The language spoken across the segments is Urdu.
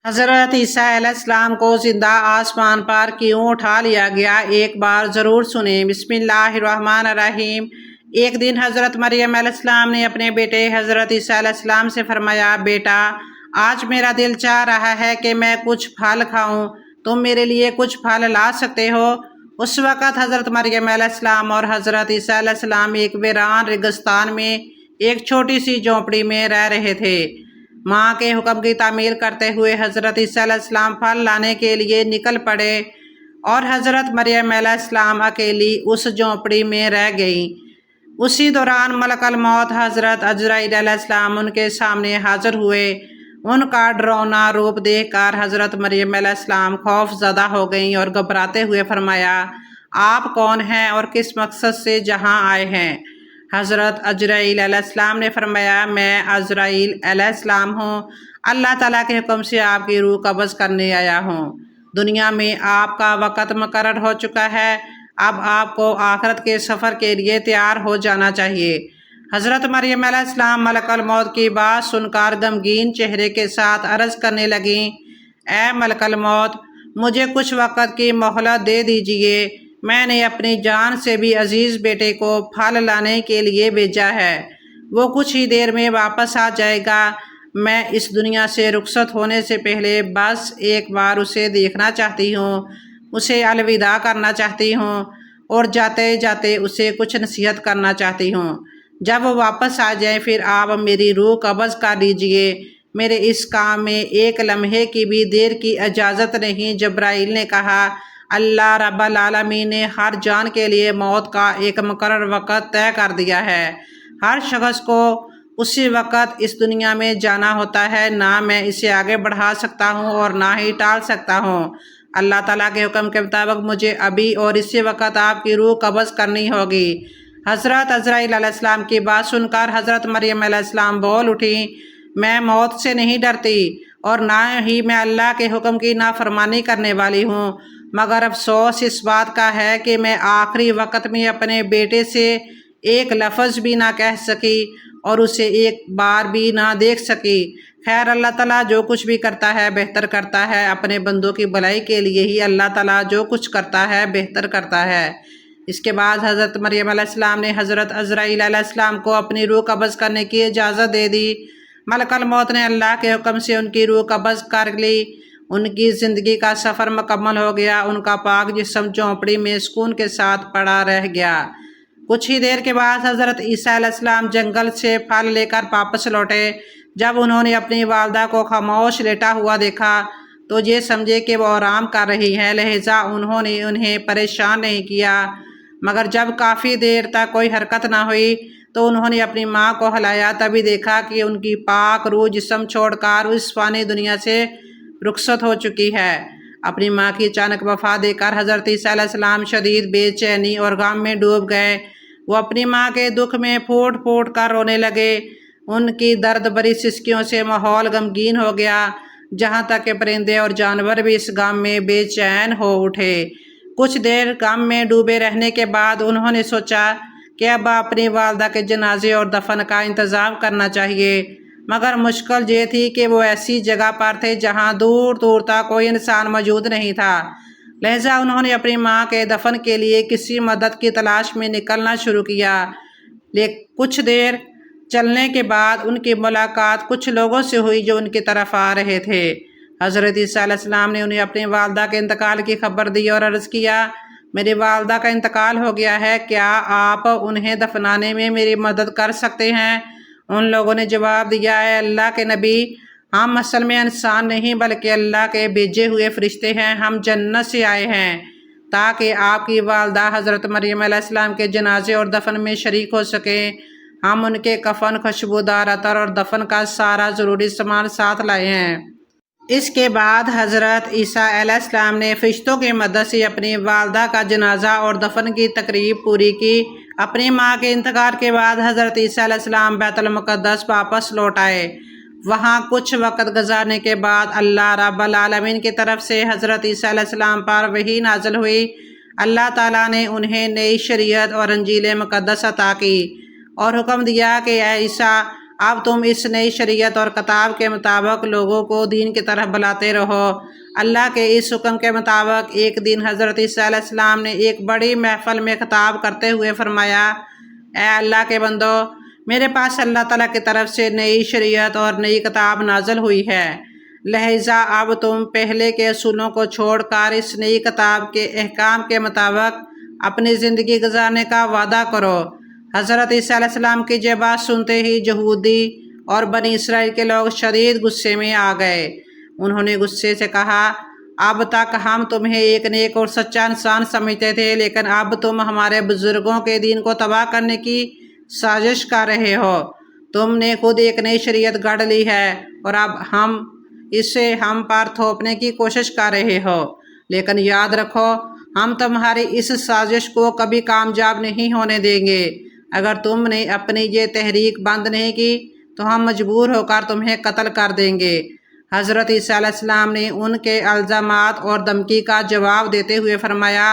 حضرت عیسیٰ علیہ السلام کو زندہ آسمان پر کیوں اٹھا لیا گیا، ایک بار ضرور سنیں۔ بسم اللہ الرحمن الرحیم۔ ایک دن حضرت مریم علیہ السلام نے اپنے بیٹے حضرت عیسیٰ علیہ السلام سے فرمایا، بیٹا آج میرا دل چاہ رہا ہے کہ میں کچھ پھل کھاؤں، تم میرے لیے کچھ پھل لا سکتے ہو؟ اس وقت حضرت مریم علیہ السلام اور حضرت عیسیٰ علیہ السلام ایک ویران ریگستان میں ایک چھوٹی سی جھونپڑی میں رہ رہے تھے۔ ماں کے حکم کی تعمیل کرتے ہوئے حضرت عیسیٰ علیہ السلام پھل لانے کے لیے نکل پڑے اور حضرت مریم علیہ السلام اکیلی اس جھونپڑی میں رہ گئیں۔ اسی دوران ملک الموت حضرت عزرائیل علیہ السلام ان کے سامنے حاضر ہوئے۔ ان کا ڈراؤنا روپ دیکھ کر حضرت مریم علیہ السلام خوف زدہ ہو گئیں اور گھبراتے ہوئے فرمایا، آپ کون ہیں اور کس مقصد سے جہاں آئے ہیں؟ حضرت عزرائیل علیہ السلام نے فرمایا، میں عزرائیل علیہ السلام ہوں، اللہ تعالیٰ کے حکم سے آپ کی روح قبض کرنے آیا ہوں۔ دنیا میں آپ کا وقت مقرر ہو چکا ہے، اب آپ کو آخرت کے سفر کے لیے تیار ہو جانا چاہیے۔ حضرت مریم علیہ السلام ملک الموت کی بات سن کر غمگین چہرے کے ساتھ عرض کرنے لگیں، اے ملک الموت، مجھے کچھ وقت کی مہلت دے دیجیے، میں نے اپنی جان سے بھی عزیز بیٹے کو پھل لانے کے لیے بھیجا ہے، وہ کچھ ہی دیر میں واپس آ جائے گا، میں اس دنیا سے رخصت ہونے سے پہلے بس ایک بار اسے دیکھنا چاہتی ہوں، اسے الوداع کرنا چاہتی ہوں اور جاتے جاتے اسے کچھ نصیحت کرنا چاہتی ہوں۔ جب وہ واپس آ جائیں پھر آپ میری روح قبض کر لیجئے، میرے اس کام میں ایک لمحے کی بھی دیر کی اجازت نہیں۔ جبرائیل نے کہا، اللہ رب العالمین نے ہر جان کے لیے موت کا ایک مقرر وقت طے کر دیا ہے، ہر شخص کو اسی وقت اس دنیا میں جانا ہوتا ہے، نہ میں اسے آگے بڑھا سکتا ہوں اور نہ ہی ٹال سکتا ہوں۔ اللہ تعالیٰ کے حکم کے مطابق مجھے ابھی اور اسی وقت آپ کی روح قبض کرنی ہوگی۔ حضرت عزرائیل علیہ السلام کی بات سن کر حضرت مریم علیہ السلام بول اٹھیں، میں موت سے نہیں ڈرتی اور نہ ہی میں اللہ کے حکم کی نافرمانی کرنے والی ہوں، مگر افسوس اس بات کا ہے کہ میں آخری وقت میں اپنے بیٹے سے ایک لفظ بھی نہ کہہ سکی اور اسے ایک بار بھی نہ دیکھ سکی۔ خیر، اللہ تعالیٰ جو کچھ بھی کرتا ہے بہتر کرتا ہے، اپنے بندوں کی بھلائی کے لیے ہی اللہ تعالیٰ جو کچھ کرتا ہے بہتر کرتا ہے۔ اس کے بعد حضرت مریم علیہ السلام نے حضرت عزرائیل علیہ السلام کو اپنی روح قبض کرنے کی اجازت دے دی۔ ملک الموت نے اللہ کے حکم سے ان کی روح قبض کر لی، ان کی زندگی کا سفر مکمل ہو گیا، ان کا پاک جسم جھونپڑی میں سکون کے ساتھ پڑا رہ گیا۔ کچھ ہی دیر کے بعد حضرت عیسیٰ علیہ السلام جنگل سے پھل لے کر واپس لوٹے۔ جب انہوں نے اپنی والدہ کو خاموش لیٹا ہوا دیکھا تو یہ سمجھے کہ وہ آرام کر رہی ہیں، لہٰذا انہوں نے انہیں پریشان نہیں کیا، مگر جب کافی دیر تک کوئی حرکت نہ ہوئی تو انہوں نے اپنی ماں کو ہلایا، تبھی دیکھا کہ ان کی پاک روح جسم چھوڑ کر اس فانی دنیا سے رخصت ہو چکی ہے۔ اپنی ماں کی اچانک وفات دیکھ کر حضرت عیسیٰ علیہ السلام شدید بے چینی اور غم میں ڈوب گئے۔ وہ اپنی ماں کے دکھ میں پھوٹ پھوٹ کر رونے لگے۔ ان کی درد بری سسکیوں سے ماحول غمگین ہو گیا، جہاں تک کہ پرندے اور جانور بھی اس غم میں بے چین ہو اٹھے۔ کچھ دیر غم میں ڈوبے رہنے کے بعد انہوں نے سوچا کہ اب اپنی والدہ کے جنازے اور دفن کا انتظام کرنا چاہیے، مگر مشکل یہ تھی کہ وہ ایسی جگہ پر تھے جہاں دور دور تک کوئی انسان موجود نہیں تھا، لہٰذا انہوں نے اپنی ماں کے دفن کے لیے کسی مدد کی تلاش میں نکلنا شروع کیا۔ کچھ دیر چلنے کے بعد ان کی ملاقات کچھ لوگوں سے ہوئی جو ان کی طرف آ رہے تھے۔ حضرت عیسیٰ علیہ السلام نے انہیں اپنی والدہ کے انتقال کی خبر دی اور عرض کیا، میری والدہ کا انتقال ہو گیا ہے، کیا آپ انہیں دفنانے میں میری مدد کر سکتے ہیں؟ ان لوگوں نے جواب دیا، اے اللہ کے نبی، ہم اصل میں انسان نہیں بلکہ اللہ کے بھیجے ہوئے فرشتے ہیں، ہم جنت سے آئے ہیں تاکہ آپ کی والدہ حضرت مریم علیہ السلام کے جنازے اور دفن میں شریک ہو سکیں۔ ہم ان کے کفن، خوشبودار عطر اور دفن کا سارا ضروری سامان ساتھ لائے ہیں۔ اس کے بعد حضرت عیسیٰ علیہ السلام نے فرشتوں کی مدد سے اپنی والدہ کا جنازہ اور دفن کی تقریب پوری کی۔ اپنی ماں کے انتقال کے بعد حضرت عیسیٰ علیہ السلام بیت المقدس واپس لوٹ آئے۔ وہاں کچھ وقت گزارنے کے بعد اللہ رب العالمین کی طرف سے حضرت عیسیٰ علیہ السلام پر وحی نازل ہوئی۔ اللہ تعالیٰ نے انہیں نئی شریعت اور انجیل مقدس عطا کی اور حکم دیا کہ اے عیسیٰ، اب تم اس نئی شریعت اور کتاب کے مطابق لوگوں کو دین کی طرف بلاتے رہو۔ اللہ کے اس حکم کے مطابق ایک دن حضرت عیسیٰ علیہ السلام نے ایک بڑی محفل میں خطاب کرتے ہوئے فرمایا، اے اللہ کے بندو، میرے پاس اللہ تعالیٰ کی طرف سے نئی شریعت اور نئی کتاب نازل ہوئی ہے، لہٰذا اب تم پہلے کے اصولوں کو چھوڑ کر اس نئی کتاب کے احکام کے مطابق اپنی زندگی گزارنے کا وعدہ کرو۔ حضرت عیسیٰ علیہ السلام کی یہ بات سنتے ہی یہودی اور بنی اسرائیل کے لوگ شدید غصے میں آ گئے۔ انہوں نے غصے سے کہا، اب تک ہم تمہیں ایک نیک اور سچا انسان سمجھتے تھے، لیکن اب تم ہمارے بزرگوں کے دین کو تباہ کرنے کی سازش کر رہے ہو۔ تم نے خود ایک نئی شریعت گھڑ لی ہے اور اب اسے ہم پر تھوپنے کی کوشش کر رہے ہو، لیکن یاد رکھو ہم تمہاری اس سازش کو کبھی کامیاب نہیں ہونے دیں گے۔ اگر تم نے اپنی یہ تحریک بند نہیں کی تو ہم مجبور ہو کر تمہیں قتل کر دیں گے۔ حضرت عیسیٰ علیہ السلام نے ان کے الزامات اور دھمکی کا جواب دیتے ہوئے فرمایا،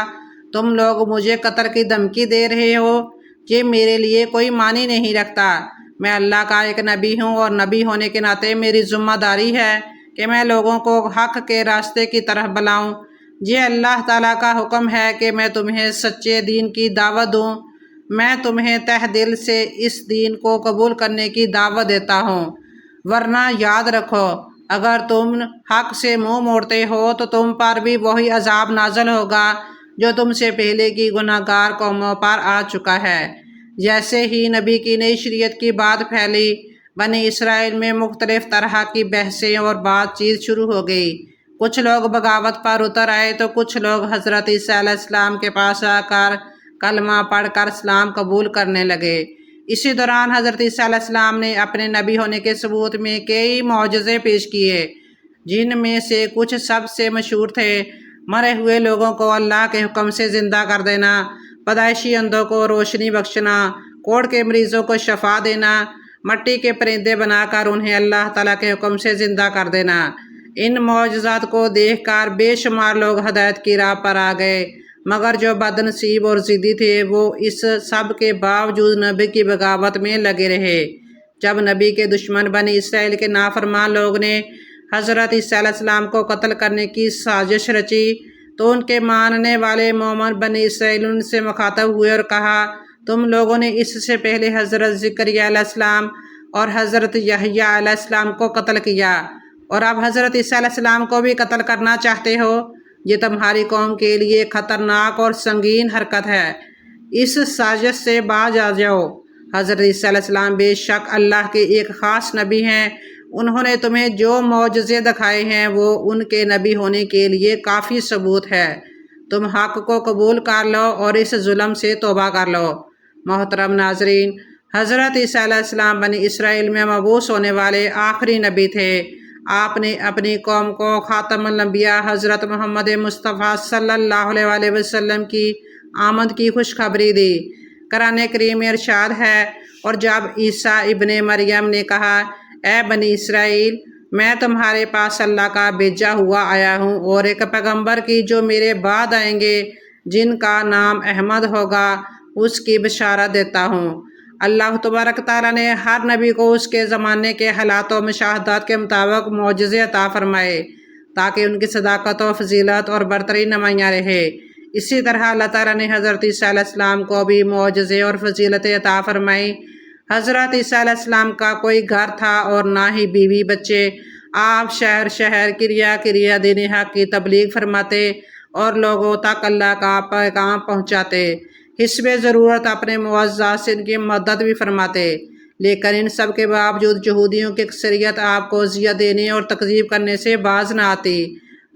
تم لوگ مجھے قتل کی دھمکی دے رہے ہو، یہ میرے لیے کوئی معنی نہیں رکھتا۔ میں اللہ کا ایک نبی ہوں اور نبی ہونے کے ناطے میری ذمہ داری ہے کہ میں لوگوں کو حق کے راستے کی طرف بلاؤں۔ یہ اللہ تعالیٰ کا حکم ہے کہ میں تمہیں سچے دین کی دعوت دوں۔ میں تمہیں تہ دل سے اس دین کو قبول کرنے کی دعوت دیتا ہوں، ورنہ یاد رکھو اگر تم حق سے منہ موڑتے ہو تو تم پر بھی وہی عذاب نازل ہوگا جو تم سے پہلے کی گناہ گار قوموں پر آ چکا ہے۔ جیسے ہی نبی کی نئی شریعت کی بات پھیلی، بنی اسرائیل میں مختلف طرح کی بحثیں اور بات چیت شروع ہو گئی۔ کچھ لوگ بغاوت پر اتر آئے تو کچھ لوگ حضرت عیسیٰ علیہ السلام کے پاس آ کر کلمہ پڑھ کر اسلام قبول کرنے لگے۔ اسی دوران حضرت عیسیٰ علیہ السلام نے اپنے نبی ہونے کے ثبوت میں کئی معجزے پیش کیے، جن میں سے کچھ سب سے مشہور تھے: مرے ہوئے لوگوں کو اللہ کے حکم سے زندہ کر دینا، پیدائشی اندھوں کو روشنی بخشنا، کوڑھ کے مریضوں کو شفا دینا، مٹی کے پرندے بنا کر انہیں اللہ تعالیٰ کے حکم سے زندہ کر دینا۔ ان معجزات کو دیکھ کر بے شمار لوگ ہدایت کی راہ پر آ گئے، مگر جو بد نصیب اور ضدی تھے وہ اس سب کے باوجود نبی کی بغاوت میں لگے رہے۔ جب نبی کے دشمن بنی اسرائیل کے نافرمان لوگ نے حضرت عیسیٰ علیہ السلام کو قتل کرنے کی سازش رچی تو ان کے ماننے والے مومن بنی اسرائیل ان سے مخاطب ہوئے اور کہا، تم لوگوں نے اس سے پہلے حضرت زکریا علیہ السلام اور حضرت یحییٰ علیہ السلام کو قتل کیا، اور اب حضرت عیسیٰ علیہ السلام کو بھی قتل کرنا چاہتے ہو؟ یہ تمہاری قوم کے لیے خطرناک اور سنگین حرکت ہے، اس سازش سے باز آ جاؤ۔ حضرت عیسیٰ علیہ السلام بے شک اللہ کے ایک خاص نبی ہیں، انہوں نے تمہیں جو معجزے دکھائے ہیں وہ ان کے نبی ہونے کے لیے کافی ثبوت ہے۔ تم حق کو قبول کر لو اور اس ظلم سے توبہ کر لو۔ محترم ناظرین، حضرت عیسیٰ علیہ السلام بنی اسرائیل میں مبعوث ہونے والے آخری نبی تھے۔ آپ نے اپنی قوم کو خاتم الانبیاء حضرت محمد مصطفیٰ صلی اللہ علیہ وسلم کی آمد کی خوشخبری دی۔ قرآن کریم میں ارشاد ہے، اور جب عیسیٰ ابن مریم نے کہا، اے بنی اسرائیل، میں تمہارے پاس اللہ کا بھیجا ہوا آیا ہوں اور ایک پیغمبر کی جو میرے بعد آئیں گے جن کا نام احمد ہوگا، اس کی بشارت دیتا ہوں۔ اللہ تبارک تعالیٰ نے ہر نبی کو اس کے زمانے کے حالات و مشاہدات کے مطابق معجزے عطا فرمائے تاکہ ان کی صداقت و فضیلت اور برتری نمایاں رہے۔ اسی طرح اللہ تعالیٰ نے حضرت عیسیٰ علیہ السلام کو بھی معجزے اور فضیلتیں عطا فرمائی۔ حضرت عیسیٰ علیہ السلام کا کوئی گھر تھا اور نہ ہی بیوی بچے۔ آپ شہر شہر کریا دین حق کی تبلیغ فرماتے اور لوگوں تک اللہ کا پیغام پہنچاتے، حسب ضرورت اپنے معززات سے ان کی مدد بھی فرماتے، لیکن ان سب کے باوجود یہودیوں کی اکثریت آپ کو اذیت دینے اور تکذیب کرنے سے باز نہ آتی۔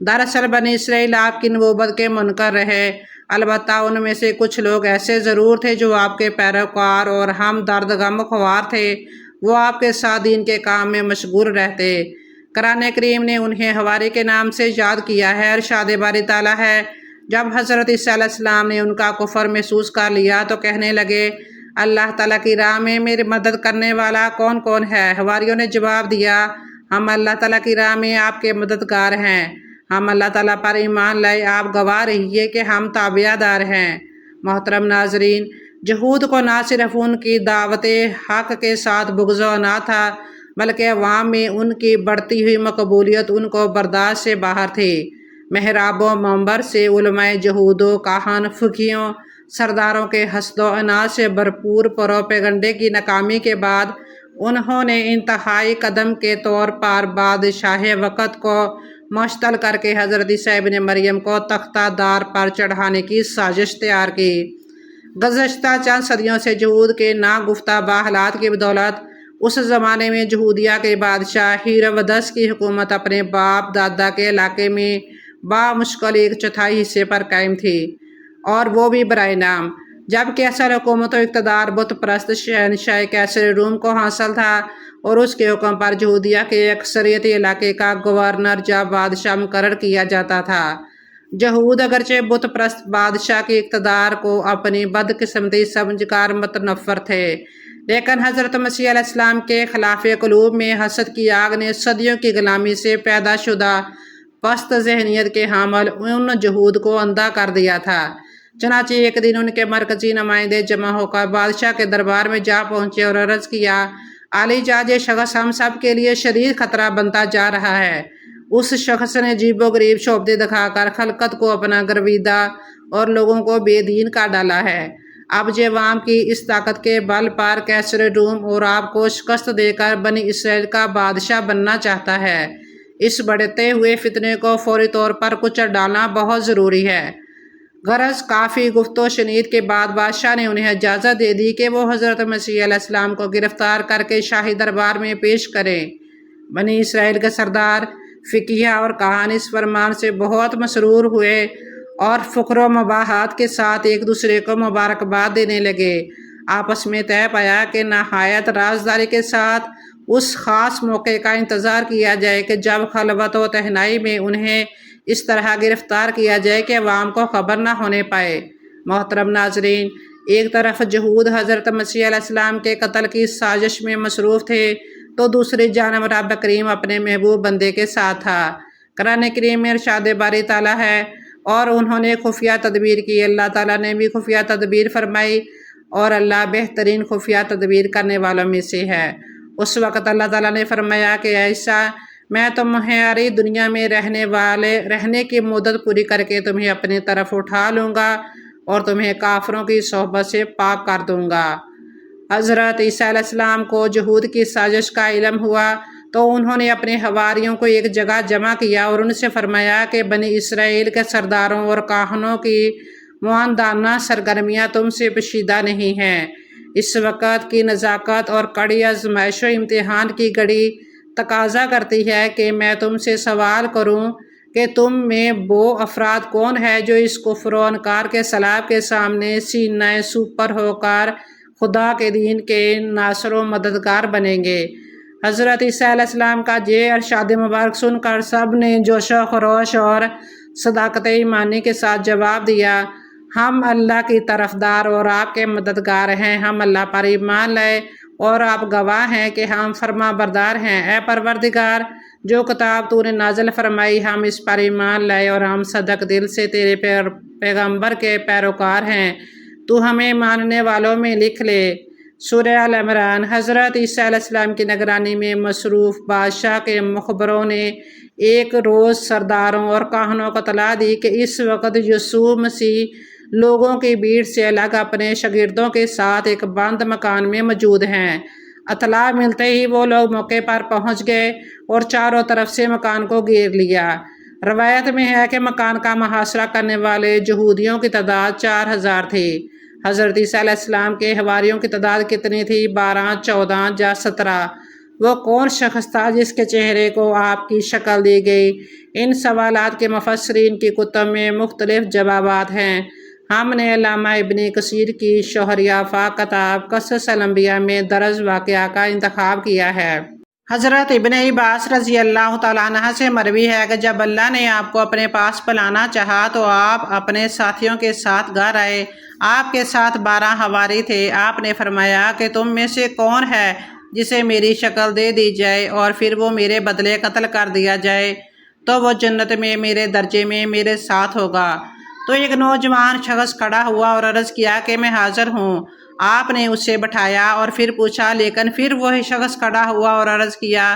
دراصل بنی اسرائیل آپ کی نبوت کے منکر رہے، البتہ ان میں سے کچھ لوگ ایسے ضرور تھے جو آپ کے پیروکار اور ہم درد غم خوار تھے، وہ آپ کے ساتھ دین کے کام میں مشغول رہتے۔ قرآن کریم نے انہیں حواری کے نام سے یاد کیا ہے۔ ارشاد باری تعالیٰ ہے، جب حضرت عیسیٰ علیہ السلام نے ان کا کفر محسوس کر لیا تو کہنے لگے، اللہ تعالیٰ کی راہ میں میری مدد کرنے والا کون کون ہے؟ حواریوں نے جواب دیا، ہم اللہ تعالیٰ کی راہ میں آپ کے مددگار ہیں، ہم اللہ تعالیٰ پر ایمان لائے، آپ گواہ رہیے کہ ہم تابعہ دار ہیں۔ محترم ناظرین، یہود کو نہ صرف ان کی دعوت حق کے ساتھ بغض و نہ تھا، بلکہ عوام میں ان کی بڑھتی ہوئی مقبولیت ان کو برداشت سے باہر تھی۔ محراب و منبر سے علماء یہود و کاہن، فقیہوں، سرداروں کے حسد و عناد سے بھرپور پروپیگنڈے کی ناکامی کے بعد انہوں نے انتہائی قدم کے طور پر بادشاہ وقت کو مشتعل کر کے حضرت عیسیٰ ابن مریم کو تختہ دار پر چڑھانے کی سازش تیار کی۔ گزشتہ چند صدیوں سے یہود کے ناگفتہ حالات کی بدولت اس زمانے میں یہودیہ کے بادشاہ ہیرودس کی حکومت اپنے باپ دادا کے علاقے میں بامشکل ایک چوتھائی حصے پر قائم تھی، اور وہ بھی برائے نام، جبکہ اصل حکومت و اقتدار بت پرست شہنشاہ قیصر روم کو حاصل تھا، اور اس کے حکم پر یہودیہ کے اکثریتی علاقے کا گورنر یا بادشاہ مقرر کیا جاتا تھا۔ یہود اگرچہ بت پرست بادشاہ کے اقتدار کو اپنی بدقسمتی سمجھ کر متنفر تھے، لیکن حضرت مسیح علیہ السلام کے خلاف قلوب میں حسد کی آگ نے صدیوں کی غلامی سے پیدا شدہ پست ذہنیت کے حامل ان یہود کو اندھا کر دیا تھا۔ چنانچہ ایک دن ان کے مرکزی نمائندے جمع ہو کر بادشاہ کے دربار میں جا پہنچے اور عرض کیا، عالی جاج، یہ شخص ہم سب کے لیے شدید خطرہ بنتا جا رہا ہے۔ اس شخص نے عجیب و غریب شعبدے دکھا کر خلقت کو اپنا گرویدہ اور لوگوں کو بے دین کر ڈالا ہے۔ اب یہ عوام کی اس طاقت کے بل پر قیصر روم اور آپ کو شکست دے کر بنی اسرائیل کا بادشاہ بننا چاہتا ہے۔ اس بڑھتے ہوئے فتنے کو فوری طور پر کچل ڈالنا بہت ضروری ہے۔ غرض کافی گفت و شنید کے بعد بادشاہ نے انہیں اجازت دے دی کہ وہ حضرت مسیح علیہ السلام کو گرفتار کر کے شاہی دربار میں پیش کریں۔ بنی اسرائیل کے سردار، فقیہ اور کہان اس فرمان سے بہت مسرور ہوئے اور فخر و مباحات کے ساتھ ایک دوسرے کو مبارکباد دینے لگے۔ آپس میں طے پایا کہ نہایت رازداری کے ساتھ اس خاص موقع کا انتظار کیا جائے کہ جب خلوت و تنہائی میں انہیں اس طرح گرفتار کیا جائے کہ عوام کو خبر نہ ہونے پائے۔ محترم ناظرین، ایک طرف یہود حضرت مسیح علیہ السلام کے قتل کی سازش میں مصروف تھے، تو دوسری جانب رب کریم اپنے محبوب بندے کے ساتھ تھا۔ قرآن کریم میں ارشاد باری تعالیٰ ہے، اور انہوں نے خفیہ تدبیر کی، اللہ تعالیٰ نے بھی خفیہ تدبیر فرمائی، اور اللہ بہترین خفیہ تدبیر کرنے والوں میں سے ہے۔ اس وقت اللہ تعالیٰ نے فرمایا کہ عیسیٰ، میں تمہاری دنیا میں رہنے کی مدت پوری کر کے تمہیں اپنی طرف اٹھا لوں گا اور تمہیں کافروں کی صحبت سے پاک کر دوں گا۔ حضرت عیسیٰ علیہ السلام کو یہود کی سازش کا علم ہوا تو انہوں نے اپنے حواریوں کو ایک جگہ جمع کیا اور ان سے فرمایا کہ بنی اسرائیل کے سرداروں اور کاہنوں کی معاندانہ سرگرمیاں تم سے پوشیدہ نہیں ہیں۔ اس وقت کی نزاکت اور کڑی آزمائش و امتحان کی گھڑی تقاضا کرتی ہے کہ میں تم سے سوال کروں کہ تم میں وہ افراد کون ہے جو اس کفر و انکار کے سیلاب کے سامنے سینہ سپر ہو کر خدا کے دین کے ناصر و مددگار بنیں گے۔ حضرت عیسیٰ علیہ السلام کا یہ ارشاد مبارک سن کر سب نے جوش و خروش اور صداقت ایمانی کے ساتھ جواب دیا، ہم اللہ کی طرفدار اور آپ کے مددگار ہیں، ہم اللہ پر ایمان لائے اور آپ گواہ ہیں کہ ہم فرما بردار ہیں۔ اے پروردگار، جو کتاب تو نے نازل فرمائی ہم اس پر ایمان لائے اور ہم صدق دل سے تیرے پیغمبر کے پیروکار ہیں، تو ہمیں ماننے والوں میں لکھ لے۔ سورہ آل عمران۔ حضرت عیسیٰ علیہ السلام کی نگرانی میں مصروف بادشاہ کے مخبروں نے ایک روز سرداروں اور کاہنوں کو اطلاع دی کہ اس وقت یسوع مسیح لوگوں کی بھیڑ سے الگ اپنے شاگردوں کے ساتھ ایک بند مکان میں موجود ہیں۔ اطلاع ملتے ہی وہ لوگ موقع پر پہنچ گئے اور چاروں طرف سے مکان کو گھیر لیا۔ روایت میں ہے کہ مکان کا محاصرہ کرنے والے یہودیوں کی تعداد 4000 تھی۔ حضرت عیسیٰ علیہ السلام کے حواریوں کی تعداد کتنی تھی؟ 12، 14 یا 17؟ وہ کون شخص تھا جس کے چہرے کو آپ کی شکل دی گئی؟ ان سوالات کے مفسرین کی کتب میں مختلف جوابات ہیں۔ ہم نے علامہ ابن کثیر کی شہریافہ کتاب قصص الانبیاء میں درج واقعہ کا انتخاب کیا ہے۔ حضرت ابن عباس رضی اللہ تعالیٰ عنہ سے مروی ہے کہ جب اللہ نے آپ کو اپنے پاس بلانا چاہا تو آپ اپنے ساتھیوں کے ساتھ گھر آئے۔ آپ کے ساتھ 12 حواری تھے۔ آپ نے فرمایا کہ تم میں سے کون ہے جسے میری شکل دے دی جائے اور پھر وہ میرے بدلے قتل کر دیا جائے تو وہ جنت میں میرے درجے میں میرے ساتھ ہوگا۔ تو ایک نوجوان شخص کھڑا ہوا اور عرض کیا کہ میں حاضر ہوں۔ آپ نے اسے بٹھایا اور پھر پوچھا، لیکن پھر وہی شخص کھڑا ہوا اور عرض کیا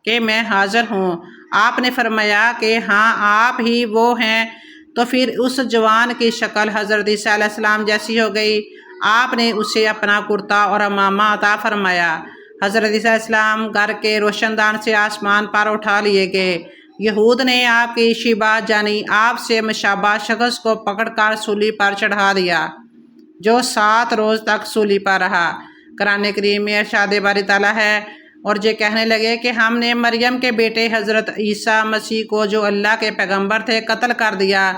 کہ میں حاضر ہوں۔ آپ نے فرمایا کہ ہاں آپ ہی وہ ہیں۔ تو پھر اس جوان کی شکل حضرت عیسیٰ علیہ السلام جیسی ہو گئی۔ آپ نے اسے اپنا کرتا اور عمامہ عطا فرمایا۔ حضرت عیسیٰ علیہ السلام گھر کے روشن دان سے آسمان پر اٹھا لیے گئے۔ یہود نے آپ کی شیبہ یعنی آپ سے مشابہ شخص کو پکڑ کر سولی پر چڑھا دیا، جو 7 روز تک سولی پر رہا۔ قرآن کریم میں ارشاد باری تعالیٰ ہے، اور یہ کہنے لگے کہ ہم نے مریم کے بیٹے حضرت عیسیٰ مسیح کو جو اللہ کے پیغمبر تھے قتل کر دیا،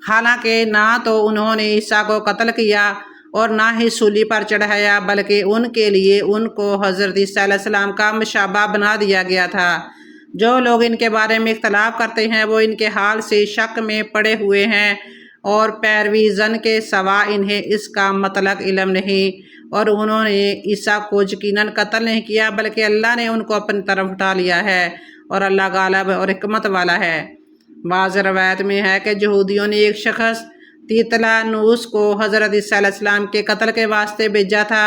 حالانکہ نہ تو انہوں نے عیسیٰ کو قتل کیا اور نہ ہی سولی پر چڑھایا، بلکہ ان کے لیے ان کو حضرت عیسیٰ علیہ السلام کا مشابہ بنا دیا گیا تھا۔ جو لوگ ان کے بارے میں اختلاف کرتے ہیں وہ ان کے حال سے شک میں پڑے ہوئے ہیں، اور پیروی زن کے سوا انہیں اس کا مطلق علم نہیں، اور انہوں نے عیسیٰ کو یقیناً قتل نہیں کیا بلکہ اللہ نے ان کو اپنی طرف اٹھا لیا ہے، اور اللہ غالب اور حکمت والا ہے۔ بعض روایت میں ہے کہ یہودیوں نے ایک شخص تیطلانوس کو حضرت عیسیٰ علیہ السلام کے قتل کے واسطے بھیجا تھا۔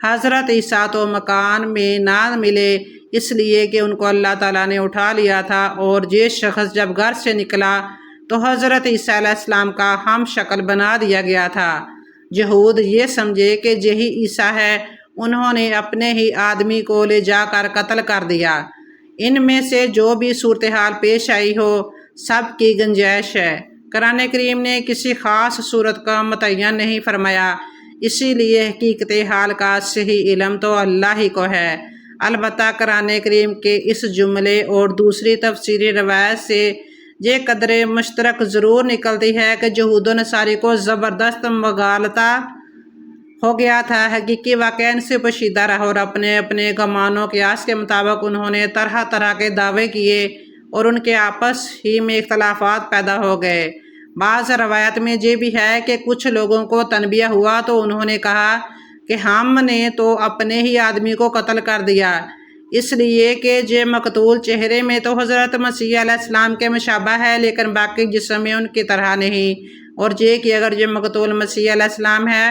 حضرت عیسیٰ تو مکان میں نہ ملے، اس لیے کہ ان کو اللہ تعالیٰ نے اٹھا لیا تھا، اور یہ شخص جب گھر سے نکلا تو حضرت عیسیٰ علیہ السلام کا ہم شکل بنا دیا گیا تھا۔ یہود یہ سمجھے کہ یہی عیسیٰ ہے، انہوں نے اپنے ہی آدمی کو لے جا کر قتل کر دیا۔ ان میں سے جو بھی صورتحال پیش آئی ہو، سب کی گنجائش ہے۔ قرآن کریم نے کسی خاص صورت کا متعین نہیں فرمایا، اسی لیے حقیقت حال کا صحیح علم تو اللہ ہی کو ہے۔ البتہ قرآن کریم کے اس جملے اور دوسری تفسیری روایت سے یہ قدر مشترک ضرور نکلتی ہے کہ یہود و نصارے کو زبردست مغالطہ ہو گیا تھا۔ حقیقی واقعہ ان سے پوشیدہ رہا، اور اپنے اپنے گمانوں قیاس کے مطابق انہوں نے طرح طرح کے دعوے کیے، اور ان کے آپس ہی میں اختلافات پیدا ہو گئے۔ بعض روایت میں یہ بھی ہے کہ کچھ لوگوں کو تنبیہ ہوا تو انہوں نے کہا کہ ہم نے تو اپنے ہی آدمی کو قتل کر دیا، اس لیے کہ یہ مقتول چہرے میں تو حضرت مسیح علیہ السلام کے مشابہ ہے، لیکن باقی جسم میں ان کی طرح نہیں، اور یہ کہ اگر یہ مقتول مسیح علیہ السلام ہے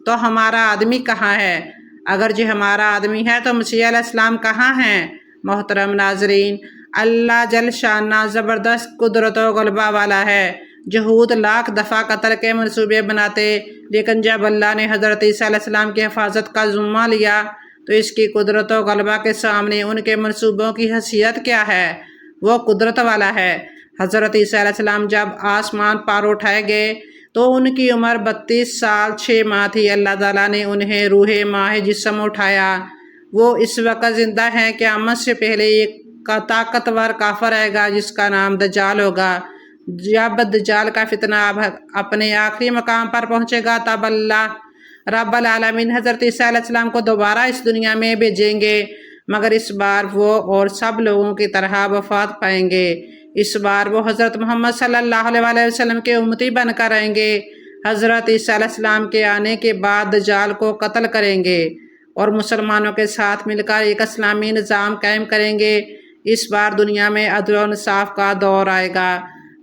تو ہمارا آدمی کہاں ہے؟ اگر یہ ہمارا آدمی ہے تو مسیح علیہ السلام کہاں ہیں؟ محترم ناظرین، اللہ جل شانہ زبردست قدرت و غلبہ والا ہے۔ یہود لاکھ دفعہ قتل کے منصوبے بناتے، لیکن جب اللہ نے حضرت عیسیٰ علیہ السلام کی حفاظت کا ذمہ لیا تو اس کی قدرت و غلبہ کے سامنے ان کے منصوبوں کی حیثیت کیا ہے؟ وہ قدرت والا ہے۔ حضرت عیسیٰ علیہ السلام جب آسمان پر اٹھائے گئے تو ان کی عمر 32 سال 6 ماہ تھی۔ اللہ تعالیٰ نے انہیں روح ماہ جسم اٹھایا۔ وہ اس وقت زندہ ہیں۔ قیامت سے پہلے ایک طاقتور کافر آئے گا جس کا نام دجال ہوگا۔ جب دجال کا فتنہ اپنے آخری مقام پر پہنچے گا تب اللہ رب العالمین حضرت عیسیٰ علیہ السلام کو دوبارہ اس دنیا میں بھیجیں گے، مگر اس بار وہ اور سب لوگوں کی طرح وفات پائیں گے۔ اس بار وہ حضرت محمد صلی اللہ علیہ وسلم کے امتی بن کر آئیں گے۔ حضرت عیسیٰ علیہ السلام کے آنے کے بعد دجال کو قتل کریں گے اور مسلمانوں کے ساتھ مل کر ایک اسلامی نظام قائم کریں گے۔ اس بار دنیا میں عدل و انصاف کا دور آئے گا۔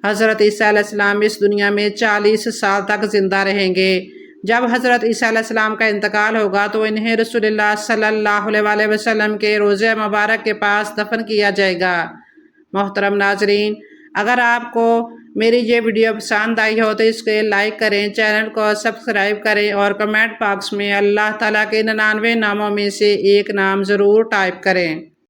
حضرت عیسیٰ علیہ السلام اس دنیا میں 40 سال تک زندہ رہیں گے۔ جب حضرت عیسیٰ علیہ السلام کا انتقال ہوگا تو انہیں رسول اللہ صلی اللہ علیہ وسلم کے روضہ مبارک کے پاس دفن کیا جائے گا۔ محترم ناظرین، اگر آپ کو میری یہ ویڈیو پسند آئی ہو تو اس کو لائک کریں، چینل کو سبسکرائب کریں، اور کمنٹ باکس میں اللہ تعالیٰ کے 99 ناموں میں سے ایک نام ضرور ٹائپ کریں۔